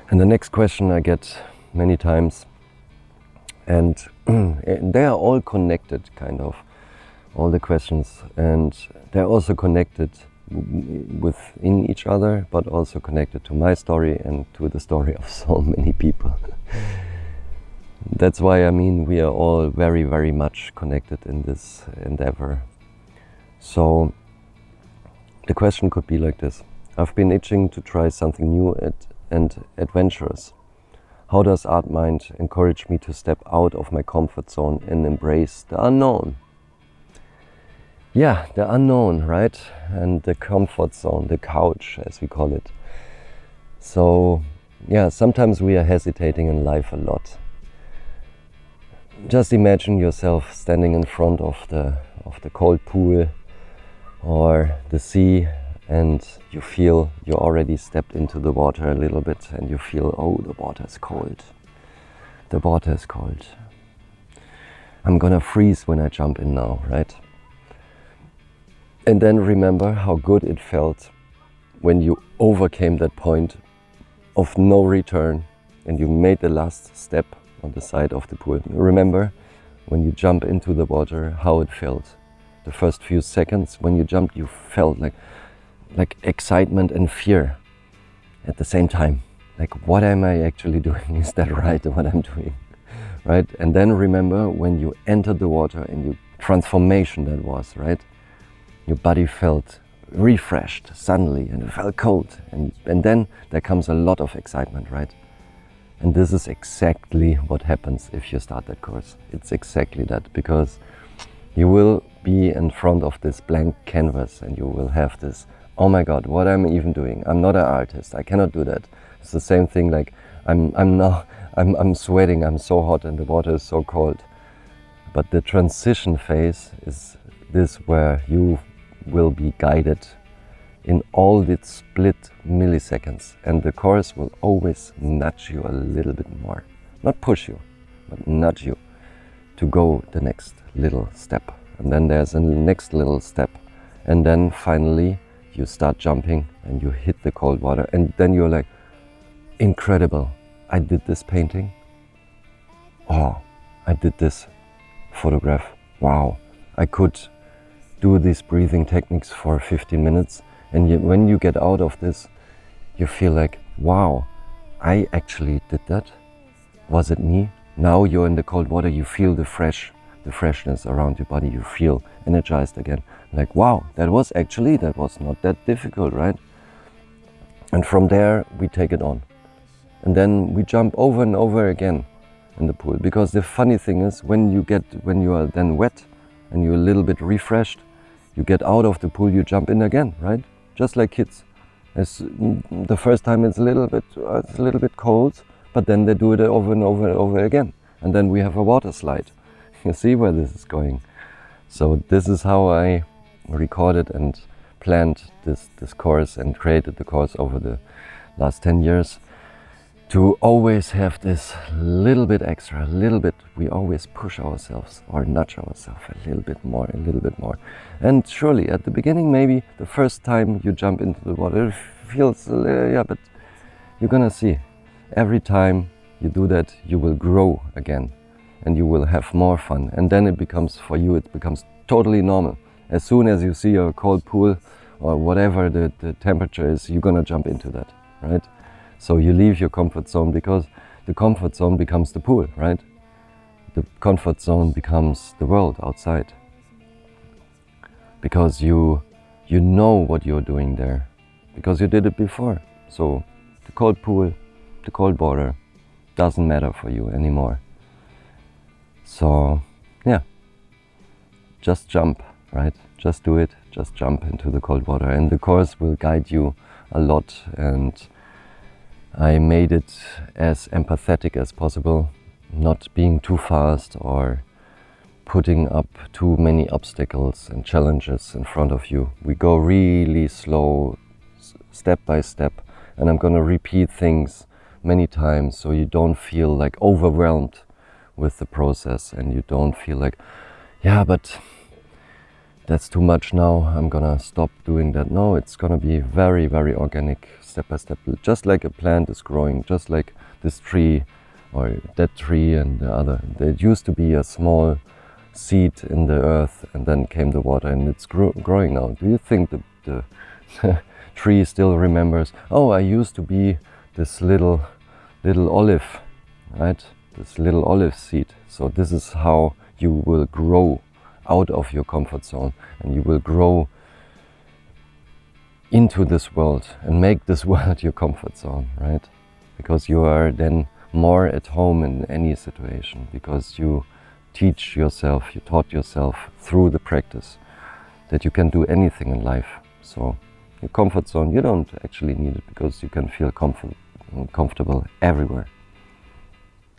And the next question I get many times, and they are all connected, kind of, all the questions, and they're also connected within each other, but also connected to my story and to the story of so many people. That's why, I mean, we are all very, very much connected in this endeavor. So the question could be like this: I've been itching to try something new and adventurous. How does Artmind encourage me to step out of my comfort zone and embrace the unknown? Yeah, the unknown, right? And the comfort zone, the couch, as we call it. So, yeah, sometimes we are hesitating in life a lot. Just imagine yourself standing in front of the cold pool or the sea, and you feel you already stepped into the water a little bit, and you feel, oh, the water is cold. The water is cold. I'm gonna freeze when I jump in now, right? And then remember how good it felt when you overcame that point of no return and you made the last step on the side of the pool. Remember when you jump into the water, how it felt. The first few seconds when you jumped, you felt like excitement and fear at the same time. Like, what am I actually doing? Is that right, what I'm doing? Right? And then remember when you entered the water and you transformation that was, right? Your body felt refreshed suddenly and it felt cold. And then there comes a lot of excitement, right? And this is exactly what happens if you start that course. It's exactly that, because you will be in front of this blank canvas and you will have this, oh my God, what am I even doing? I'm not an artist, I cannot do that. It's the same thing like I'm sweating, I'm so hot and the water is so cold. But the transition phase is this where you will be guided in all the split milliseconds, and the course will always nudge you a little bit more. Not push you, but nudge you to go the next little step. And then there's a next little step. And then finally you start jumping and you hit the cold water, and then you're like, incredible, I did this painting. Oh, I did this photograph. Wow, I could do these breathing techniques for 15 minutes. And when you get out of this, you feel like, wow, I actually did that. Was it me? Now you're in the cold water, you feel the freshness around your body, you feel energized again. Like, wow, that was not that difficult, right? And from there, we take it on. And then we jump over and over again in the pool. Because the funny thing is, when you are then wet and you're a little bit refreshed, you get out of the pool, you jump in again, right? Just like kids. The first time it's a little bit cold, but then they do it over and over and over again. And then we have a water slide. You see where this is going. So this is how I recorded and planned this course and created the course over the last 10 years. To always have this little bit extra, a little bit, we always push ourselves or nudge ourselves a little bit more. And surely at the beginning, maybe the first time you jump into the water, it feels, but you're gonna see, every time you do that, you will grow again and you will have more fun. And then it becomes totally normal. As soon as you see a cold pool or whatever the temperature is, you're gonna jump into that, right? So you leave your comfort zone, because the comfort zone becomes the pool, right? The comfort zone becomes the world outside. Because you know what you're doing there, because you did it before. So the cold pool, the cold water doesn't matter for you anymore. So yeah, just jump, right? Just do it, just jump into the cold water, and the course will guide you a lot. And I made it as empathetic as possible, not being too fast or putting up too many obstacles and challenges in front of you. We go really slow, step by step, and I'm gonna repeat things many times so you don't feel like overwhelmed with the process, and you don't feel like, yeah, but that's too much now, I'm gonna stop doing that. No, it's gonna be very, very organic, step by step, just like a plant is growing, just like this tree or that tree and the other. There used to be a small seed in the earth, and then came the water, and it's growing now. Do you think the tree still remembers, oh, I used to be this little olive, right? This little olive seed. So this is how you will grow out of your comfort zone, and you will grow into this world and make this world your comfort zone, right? Because you are then more at home in any situation, because you teach yourself, you taught yourself through the practice that you can do anything in life. So your comfort zone, you don't actually need it, because you can feel comfortable everywhere.